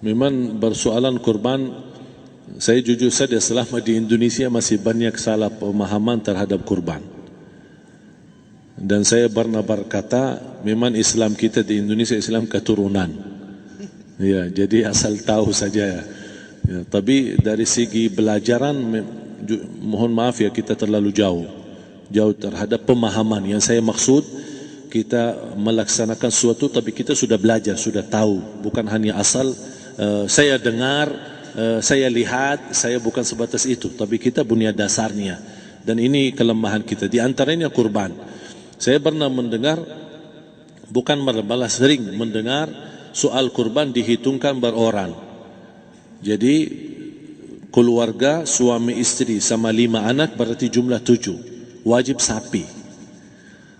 Memang bersoalan kurban, saya jujur saja selama di Indonesia masih banyak salah pemahaman terhadap kurban. Dan saya pernah berkata, memang Islam kita di Indonesia Islam keturunan. Ya, jadi asal tahu saja. Ya, tapi dari segi belajaran, mohon maaf ya, kita terlalu jauh terhadap pemahaman. Yang saya maksud, kita melaksanakan sesuatu tapi kita sudah belajar, sudah tahu, bukan hanya asal saya dengar, saya lihat, saya bukan sebatas itu, tapi kita punya dasarnya. Dan ini kelemahan kita, di antaranya kurban. Saya pernah mendengar, bukan malah sering mendengar soal kurban dihitungkan beroran. Jadi keluarga suami istri sama 5 anak berarti jumlah 7, wajib sapi.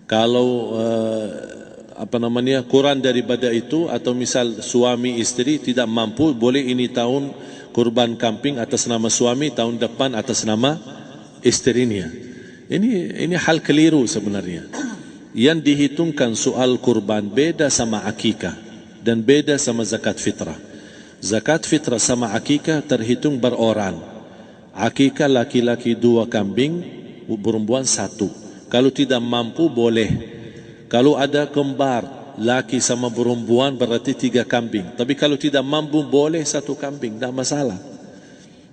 Kalau kurang daripada itu, atau misal suami istri tidak mampu, boleh ini tahun kurban kambing atas nama suami, tahun depan atas nama istrinya. Ini hal keliru sebenarnya. Yang dihitungkan soal kurban beda sama akikah dan beda sama zakat fitrah. Zakat fitrah sama akikah terhitung beroran. Akikah laki-laki 2 kambing, perempuan 1. Kalau tidak mampu boleh. Kalau ada kembar laki sama perempuan berarti 3 kambing. Tapi kalau tidak mampu boleh 1 kambing, tidak masalah.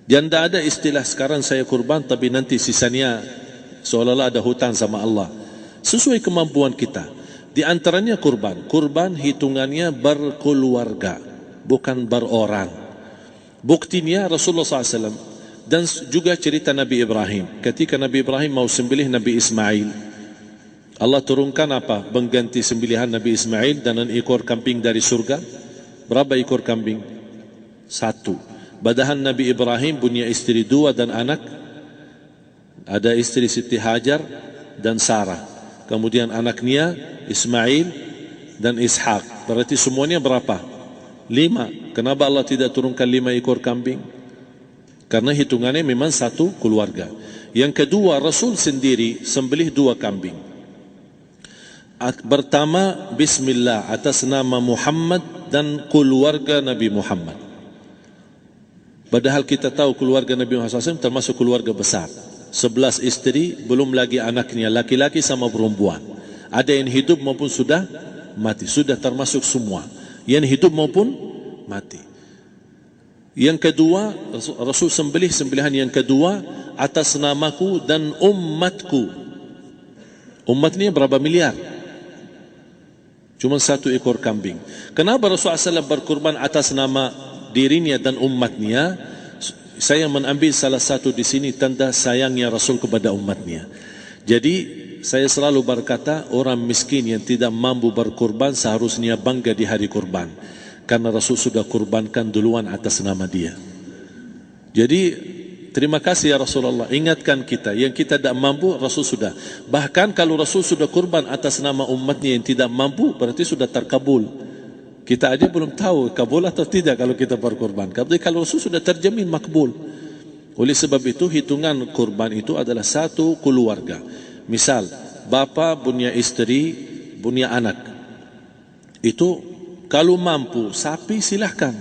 Dan tidak ada istilah sekarang saya kurban tapi nanti sisanya seolah-olah ada hutang sama Allah. Sesuai kemampuan kita. Di antaranya kurban. Kurban hitungannya berkeluarga, bukan beroran. Buktinya Rasulullah SAW dan juga cerita Nabi Ibrahim. Ketika Nabi Ibrahim mau sembelih Nabi Ismail, Allah turunkan apa? Mengganti sembelihan Nabi Ismail dengan ekor kambing dari surga. Berapa ekor kambing? 1. Padahal Nabi Ibrahim punya istri 2 dan anak. Ada istri Siti Hajar dan Sarah. Kemudian anaknya Ismail dan Ishak. Berarti semuanya berapa? 5. Kenapa Allah tidak turunkan 5 ekor kambing? Karena hitungannya memang 1 keluarga. Yang kedua, Rasul sendiri sembelih 2 kambing. Pertama, Bismillah atas nama Muhammad dan keluarga Nabi Muhammad. Padahal kita tahu keluarga Nabi Muhammad SAW termasuk keluarga besar. 11 istri, belum lagi anaknya laki-laki sama perempuan. Ada yang hidup maupun sudah mati, sudah termasuk semua. Yang hidup maupun mati. Yang kedua, Rasul sembelih sembelihan yang kedua atas namaku dan umatku. Umatnya berapa miliar? Cuma 1 ekor kambing. Kenapa Rasulullah SAW berkurban atas nama dirinya dan umatnya? Saya mengambil salah satu di sini tanda sayangnya Rasul kepada umatnya. Jadi saya selalu berkata, orang miskin yang tidak mampu berkurban seharusnya bangga di hari kurban, karena Rasul sudah kurbankan duluan atas nama dia. Jadi terima kasih ya Rasulullah, ingatkan kita. Yang kita tidak mampu, Rasul sudah. Bahkan kalau Rasul sudah kurban atas nama umatnya yang tidak mampu, berarti sudah terkabul. Kita aja belum tahu kabul atau tidak kalau kita berkurban. Tapi kalau Rasul sudah terjamin makbul. Oleh sebab itu hitungan kurban itu adalah 1 keluarga. Misal bapa punya istri, punya anak. Itu kalau mampu sapi silahkan.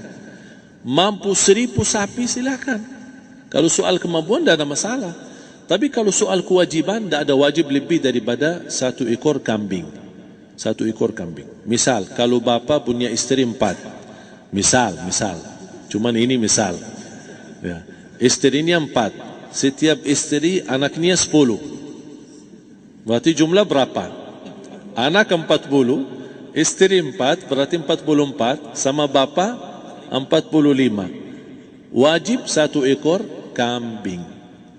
Mampu 1000 sapi silahkan. Kalau soal kemampuan tidak ada masalah. Tapi kalau soal kewajiban, tidak ada wajib lebih daripada 1 ekor kambing. 1 ekor kambing. Misal, kalau bapa punya istri 4. Misal. Cuman ini misal. Ya. Istrinya 4. Setiap istri anaknya 10. Berarti jumlah berapa? Anak 40, istri 4, berarti 44, sama bapa 45. Wajib 1 ekor kambing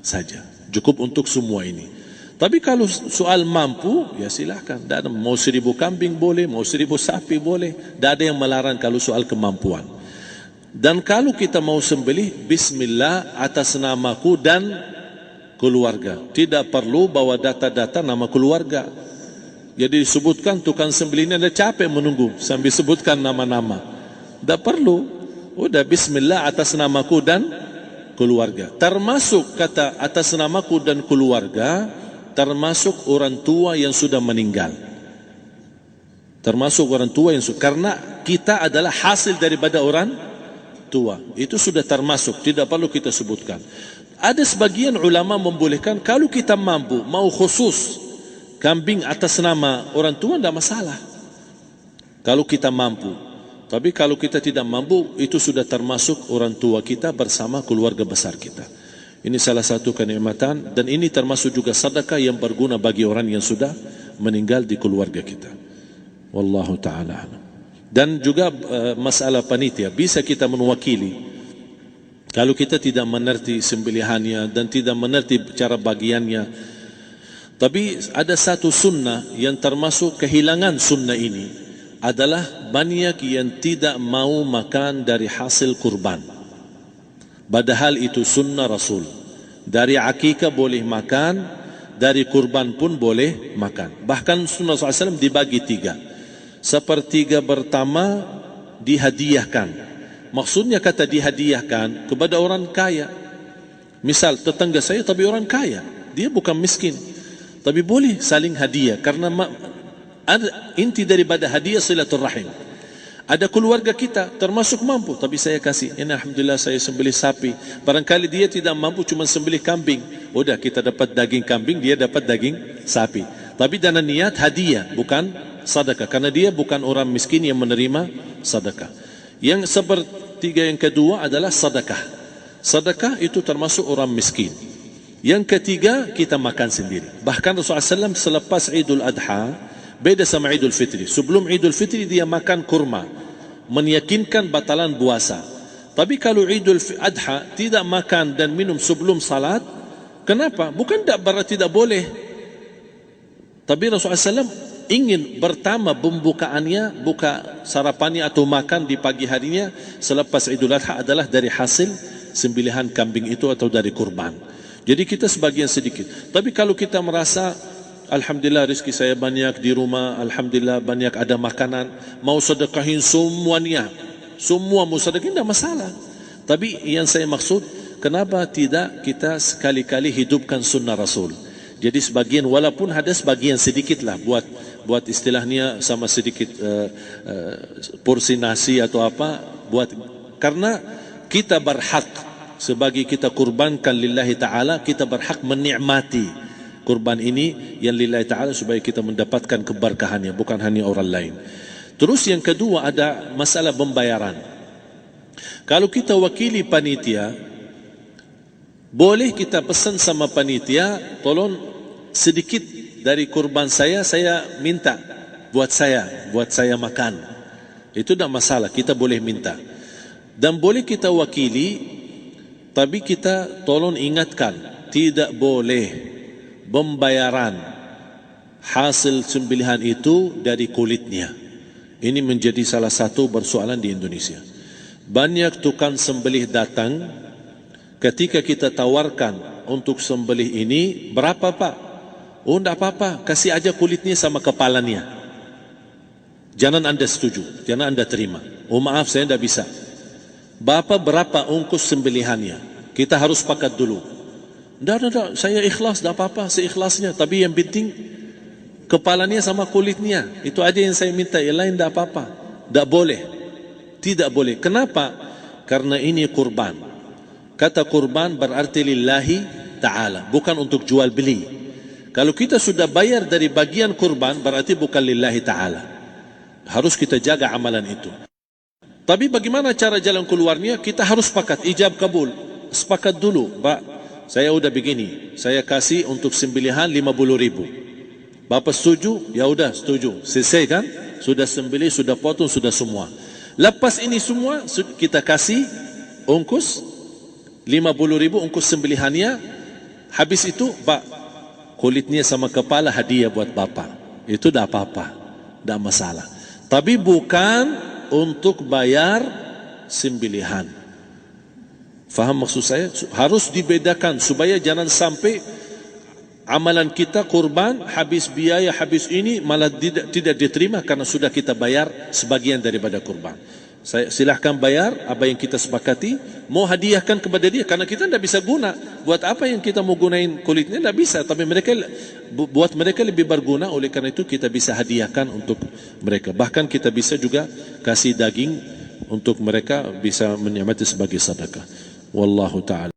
saja. Cukup untuk semua ini. Tapi kalau soal mampu, ya silahkan. Mau 1000 kambing boleh, mau 1000 sapi boleh. Tidak ada yang melarang kalau soal kemampuan. Dan kalau kita mau sembelih, Bismillah atas namaku dan keluarga. Tidak perlu bawa data-data nama keluarga. Jadi disebutkan tukang sembelihnya ada capek menunggu sambil sebutkan nama-nama. Tidak perlu. Udah Bismillah atas namaku dan keluarga. Termasuk kata atas namaku dan keluarga, termasuk orang tua yang sudah meninggal. Termasuk orang tua yang sudah, karena kita adalah hasil daripada orang tua. Itu sudah termasuk, tidak perlu kita sebutkan. Ada sebagian ulama membolehkan kalau kita mampu, mau khusus kambing atas nama orang tua, tidak masalah. Kalau kita mampu. Tapi kalau kita tidak mampu, itu sudah termasuk orang tua kita bersama keluarga besar kita. Ini salah satu kenikmatan, dan ini termasuk juga sedekah yang berguna bagi orang yang sudah meninggal di keluarga kita. Wallahu ta'ala. Dan juga masalah panitia, bisa kita mewakili. Kalau kita tidak mengerti sembelihannya dan tidak mengerti cara bagiannya. Tapi ada satu sunnah yang termasuk kehilangan sunnah ini, adalah banyak yang tidak mau makan dari hasil kurban. Padahal itu sunnah Rasul. Dari akikah boleh makan, dari kurban pun boleh makan. Bahkan sunnah SAW dibagi 3. Sepertiga pertama dihadiahkan. Maksudnya kata dihadiahkan kepada orang kaya. Misal tetangga saya tapi orang kaya, dia bukan miskin, tapi boleh saling hadiah. Karena inti daripada hadiah silaturrahim. Ada keluarga kita termasuk mampu, tapi saya kasih, ini alhamdulillah saya sembelih sapi. Barangkali dia tidak mampu, cuma sembelih kambing. Udah, kita dapat daging kambing, dia dapat daging sapi. Tapi dengan niat hadiah, bukan sedekah. Karena dia bukan orang miskin yang menerima sedekah. Yang sepertiga yang kedua adalah sedekah. Sedekah itu termasuk orang miskin. Yang ketiga, kita makan sendiri. Bahkan Rasulullah SAW selepas Idul Adha, beda sama Idul Fitri. Sebelum Idul Fitri dia makan kurma, meyakinkan batalan puasa. Tapi kalau Idul Adha tidak makan dan minum sebelum salat, kenapa? Bukan berarti tidak boleh. Tapi Rasulullah SAW ingin pertama pembukaannya, buka sarapannya atau makan di pagi harinya selepas Idul Adha adalah dari hasil sembelihan kambing itu atau dari kurban. Jadi kita sebagian sedikit. Tapi kalau kita merasa alhamdulillah rezeki saya banyak di rumah, alhamdulillah banyak ada makanan, mau sedekahin semuanya, semua mau sedekahin, tidak masalah. Tapi yang saya maksud, kenapa tidak kita sekali-kali hidupkan sunnah Rasul? Jadi sebagian, walaupun ada sebagian sedikit lah, buat istilahnya sama sedikit porsi nasi atau apa, karena kita berhak sebagai kita kurbankan lillahi ta'ala, kita berhak menikmati kurban ini yang lillahi ta'ala supaya kita mendapatkan keberkahannya, bukan hanya orang lain. Terus yang kedua ada masalah pembayaran. Kalau kita wakili panitia, boleh kita pesan sama panitia, tolong sedikit dari kurban saya minta buat saya makan. Itu tidak masalah, kita boleh minta. Dan boleh kita wakili, tapi kita tolong ingatkan, tidak boleh pembayaran hasil sembelihan itu dari kulitnya. Ini menjadi salah satu persoalan di Indonesia. Banyak tukang sembelih datang, ketika kita tawarkan untuk sembelih ini, berapa pak? Oh tidak apa-apa, kasih aja kulitnya sama kepalanya. Jangan anda setuju, jangan anda terima. Oh maaf, saya tidak bisa. Bapak berapa ongkos sembelihannya? Kita harus sepakat dulu. Tidak, saya ikhlas, tidak apa-apa, seikhlasnya. Tapi yang penting kepalanya sama kulitnya. Itu aja yang saya minta, yang lain tidak apa-apa. Tidak boleh. Tidak boleh. Kenapa? Karena ini kurban. Kata kurban berarti lillahi ta'ala, bukan untuk jual beli. Kalau kita sudah bayar dari bagian kurban, berarti bukan lillahi ta'ala. Harus kita jaga amalan itu. Tapi bagaimana cara jalan keluarnya? Kita harus sepakat, ijab kabul. Sepakat dulu, Pak, saya udah begini, saya kasih untuk sembelihan 50.000. Bapak setuju? Ya udah setuju. Selesai kan? Sudah sembelih, sudah potong, sudah semua. Lepas ini semua kita kasih ongkos 50.000 ongkos sembelihannya. Habis itu, Pak, kulitnya sama kepala hadiah buat Bapak. Itu dah apa-apa, dah masalah. Tapi bukan untuk bayar sembelihan. Faham maksud saya? Harus dibedakan supaya jangan sampai amalan kita kurban habis biaya, habis ini malah tidak diterima karena sudah kita bayar sebagian daripada kurban. Saya silahkan bayar apa yang kita sepakati, mau hadiahkan kepada dia karena kita tidak bisa guna. Buat apa yang kita mau gunain kulitnya? Tidak bisa. Tapi mereka, buat mereka lebih berguna, oleh karena itu kita bisa hadiahkan untuk mereka. Bahkan kita bisa juga kasih daging untuk mereka bisa menikmati sebagai sedekah. Wallahu taala.